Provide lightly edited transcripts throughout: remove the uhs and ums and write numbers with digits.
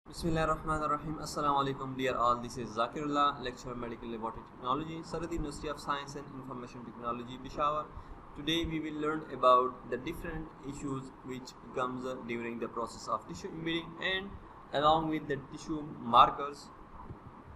Bismillahirrahmanirrahim. Assalamu alaikum, dear all. This is Zakirullah, lecturer Medical Laboratory Technology, Saradi University of Science and Information Technology, Peshawar. Today we will learn about the different issues which comes during the process of tissue imaging and along with the tissue markers.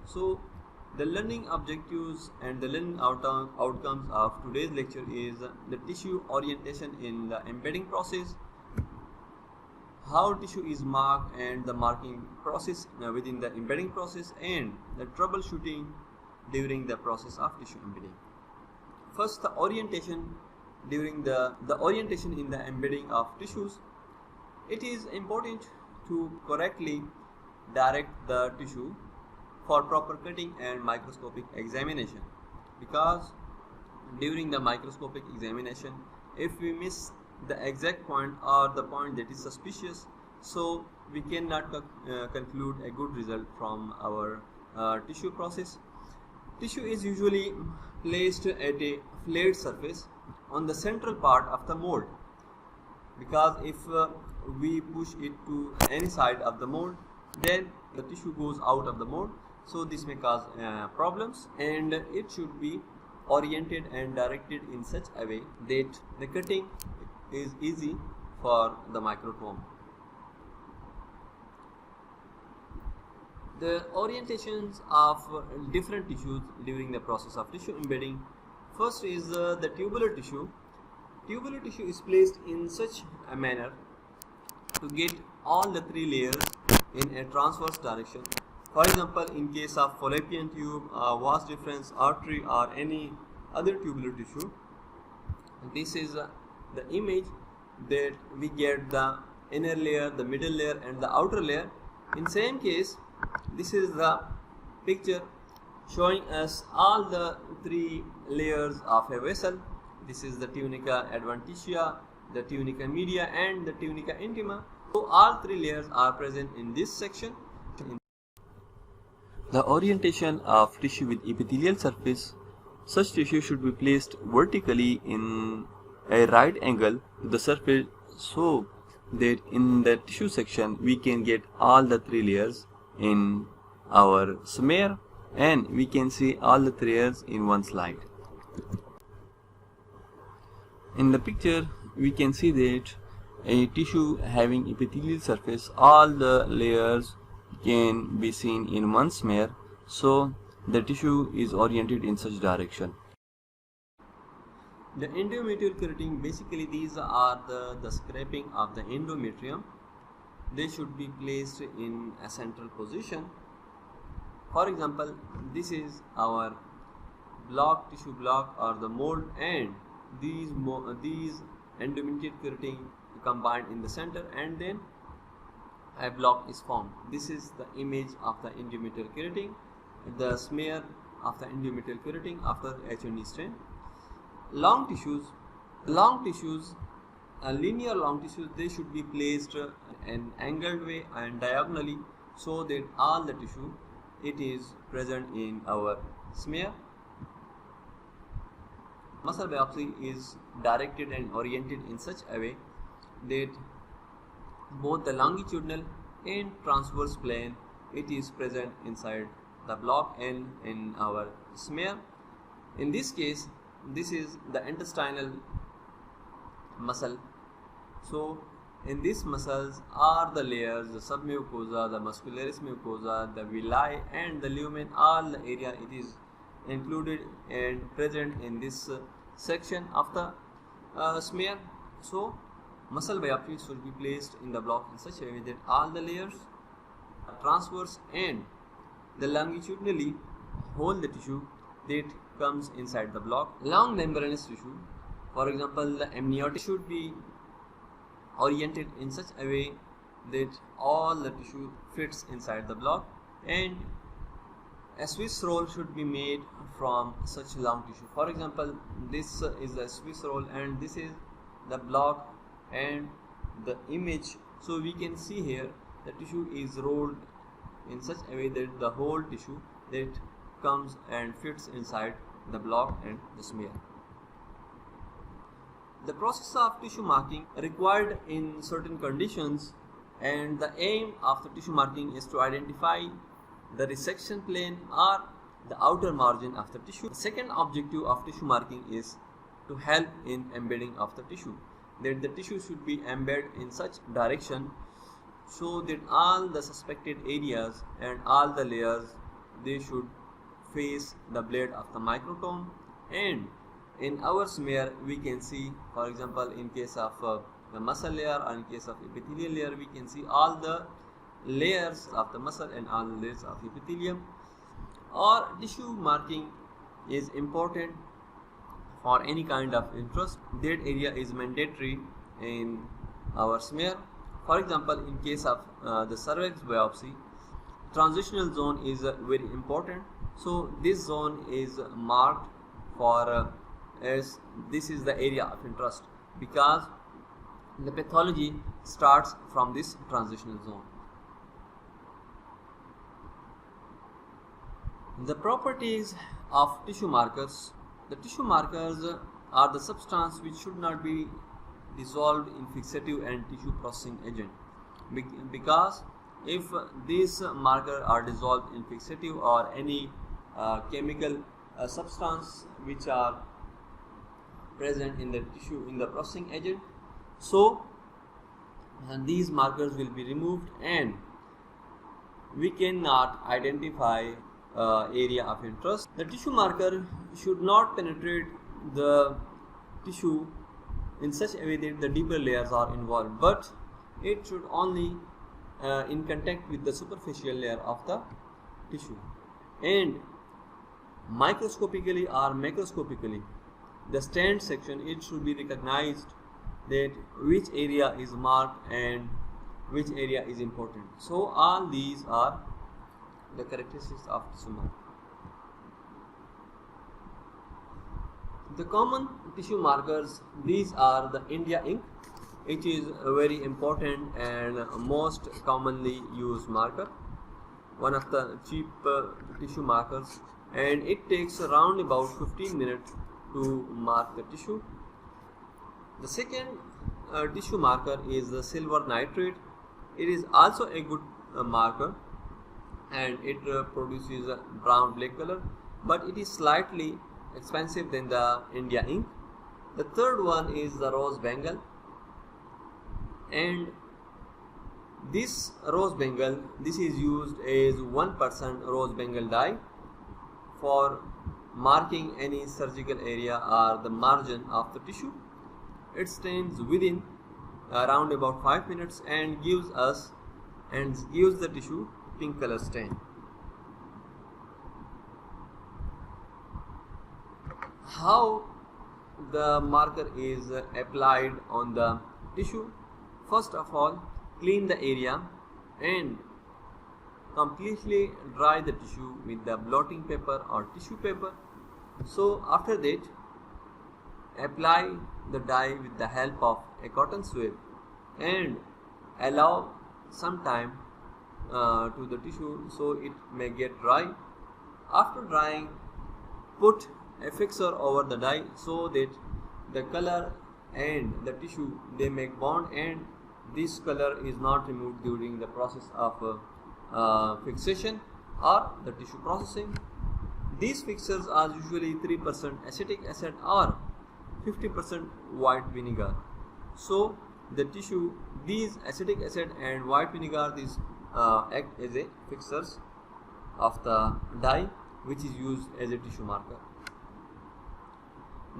So the learning objectives and the learning outcomes of today's lecture is the tissue orientation in the embedding process, how tissue is marked and the marking process within the embedding process, and the troubleshooting during the process of tissue embedding. First, the orientation during the orientation in the embedding of tissues. It is important to correctly direct the tissue for proper cutting and microscopic examination, because during the microscopic examination, if we miss the exact point or the point that is suspicious, so we cannot conclude a good result from our tissue process. Tissue is usually placed at a flat surface on the central part of the mold, because if we push it to any side of the mold, then the tissue goes out of the mold, so this may cause problems, and it should be oriented and directed in such a way that the cutting is easy for the microtome. The orientations of different tissues during the process of tissue embedding. First is the tubular tissue. Tubular tissue is placed in such a manner to get all the three layers in a transverse direction. For example, in case of fallopian tube, vas deferens artery, or any other tubular tissue, this is the image that we get the inner layer, the middle layer, and the outer layer. In same case, this is the picture showing us all the three layers of a vessel. This is the tunica adventitia, the tunica media, and the tunica intima. So all three layers are present in this section. The orientation of tissue with epithelial surface. Such tissue should be placed vertically in a right angle to the surface, so that in the tissue section we can get all the three layers in our smear, and we can see all the three layers in one slide. In the picture we can see that a tissue having epithelial surface, all the layers can be seen in one smear, so the tissue is oriented in such direction. The endometrial keratin, basically these are the scraping of the endometrium. They should be placed in a central position. For example, this is our block, tissue block, or the mold, and these endometrial keratin combined in the center, and then a block is formed. This is the image of the endometrial keratin, the smear of the endometrial keratin after H&E stain. Long tissues, linear long tissues, they should be placed an angled way and diagonally, so that all the tissue it is present in our smear. Muscle biopsy is directed and oriented in such a way that both the longitudinal and transverse plane it is present inside the block and in our smear. In this case, this is the intestinal muscle. So in these muscles are the layers, the submucosa, the muscularis mucosa, the villi, and the lumen. All the area it is included and present in this section of the smear. So muscle biopsy should be placed in the block in such a way that all the layers are transverse and the longitudinally hold the tissue that comes inside the block. Long membranous tissue, for example the amniotic, should be oriented in such a way that all the tissue fits inside the block, and a Swiss roll should be made from such long tissue. For example, this is the Swiss roll and this is the block and the image. So we can see here the tissue is rolled in such a way that the whole tissue that comes and fits inside the block and the smear. The process of tissue marking required in certain conditions and the aim of the tissue marking is to identify the resection plane or the outer margin of the tissue. The second objective of tissue marking is to help in embedding of the tissue, that the tissue should be embedded in such direction so that all the suspected areas and all the layers, they should face the blade of the microtome. And in our smear we can see, for example, in case of the muscle layer or in case of epithelial layer, we can see all the layers of the muscle and all the layers of epithelium. Or tissue marking is important for any kind of interest. That area is mandatory in our smear. For example, in case of the cervix biopsy, transitional zone is very important. So this zone is marked for as this is the area of interest, because the pathology starts from this transitional zone. The properties of tissue markers. The tissue markers are the substance which should not be dissolved in fixative and tissue processing agent, because if these markers are dissolved in fixative or any chemical substance which are present in the tissue in the processing agent, so these markers will be removed and we cannot identify area of interest. The tissue marker should not penetrate the tissue in such a way that the deeper layers are involved, but it should only in contact with the superficial layer of the tissue. And microscopically or macroscopically, the stand section, it should be recognized that which area is marked and which area is important. So all these are the characteristics of tissue marker. The common tissue markers, these are the India ink. It is a very important and most commonly used marker, one of the cheap tissue markers, and it takes around about 15 minutes to mark the tissue. The second tissue marker is the silver nitrate. It is also a good marker and it produces a brown black color, but it is slightly expensive than the India ink. The third one is the rose bengal, and this rose bengal, this is used as 1% rose bengal dye for marking any surgical area or the margin of the tissue. It stains within around about 5 minutes and gives the tissue pink color stain. How the marker is applied on the tissue? First of all, clean the area and completely dry the tissue with the blotting paper or tissue paper. So after that, apply the dye with the help of a cotton swab and allow some time to the tissue so it may get dry. After drying, put a fixer over the dye so that the color and the tissue, they make bond and this color is not removed during the process of fixation or the tissue processing. These fixers are usually 3% acetic acid or 50% white vinegar. So the tissue, these acetic acid and white vinegar, these act as a fixers of the dye which is used as a tissue marker.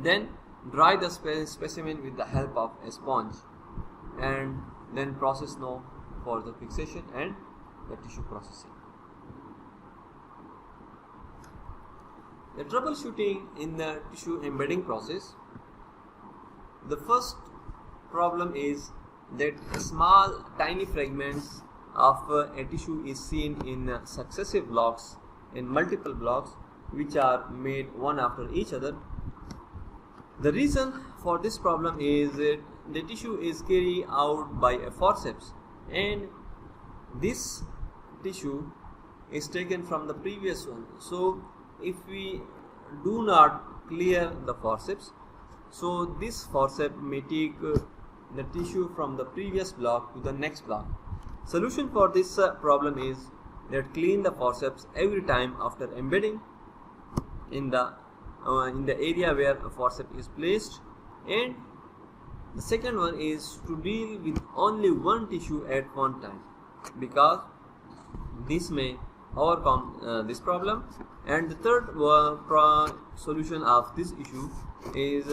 Then dry the specimen with the help of a sponge and then process now for the fixation and the tissue processing. The troubleshooting in the tissue embedding process. The first problem is that small tiny fragments of a tissue is seen in successive blocks, in multiple blocks which are made one after each other. The reason for this problem is that the tissue is carried out by a forceps and this tissue is taken from the previous one. So if we do not clear the forceps, so this forceps may take the tissue from the previous block to the next block, Solution for this problem is that clean the forceps every time after embedding in the area where a forceps is placed, and the second one is to deal with only one tissue at one time, because this may overcome this problem. And the third solution of this issue is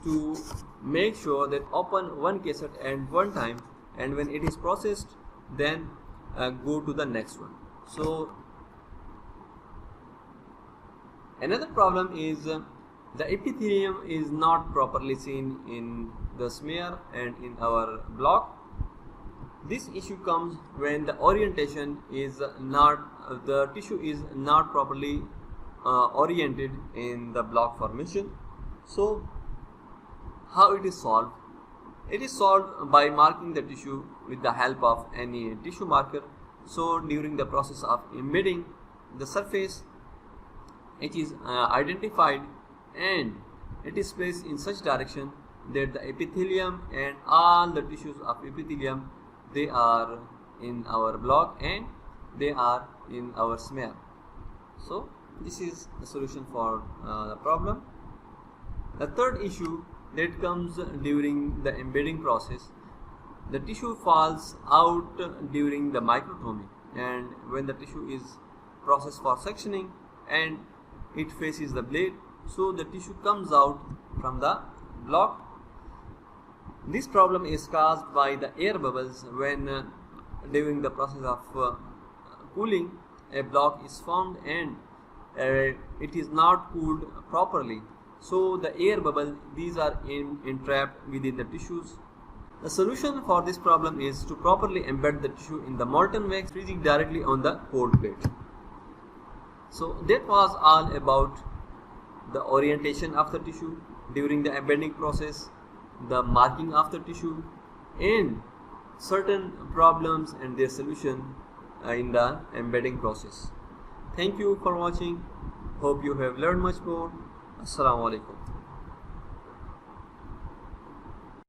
to make sure that open one cassette at one time, and when it is processed then go to the next one. So another problem is the epithelium is not properly seen in the smear and in our block. This issue comes when the orientation is not, the tissue is not properly oriented in the block formation. So how it is solved? It is solved by marking the tissue with the help of any tissue marker. So during the process of embedding the surface, it is identified and it is placed in such direction that the epithelium and all the tissues of epithelium, they are in our block and they are in our smear. So this is the solution for the problem. The third issue that comes during the embedding process, the tissue falls out during the microtomy, and when the tissue is processed for sectioning and it faces the blade, so the tissue comes out from the block. This problem is caused by the air bubbles when during the process of cooling a block is formed and it is not cooled properly. So the air bubble, these are entrapped within the tissues. The solution for this problem is to properly embed the tissue in the molten wax, freezing directly on the cold plate. So that was all about the orientation of the tissue during the embedding process, the marking of the tissue, and certain problems and their solution in the embedding process. Thank you for watching. Hope you have learned much more. Assalamu alaikum.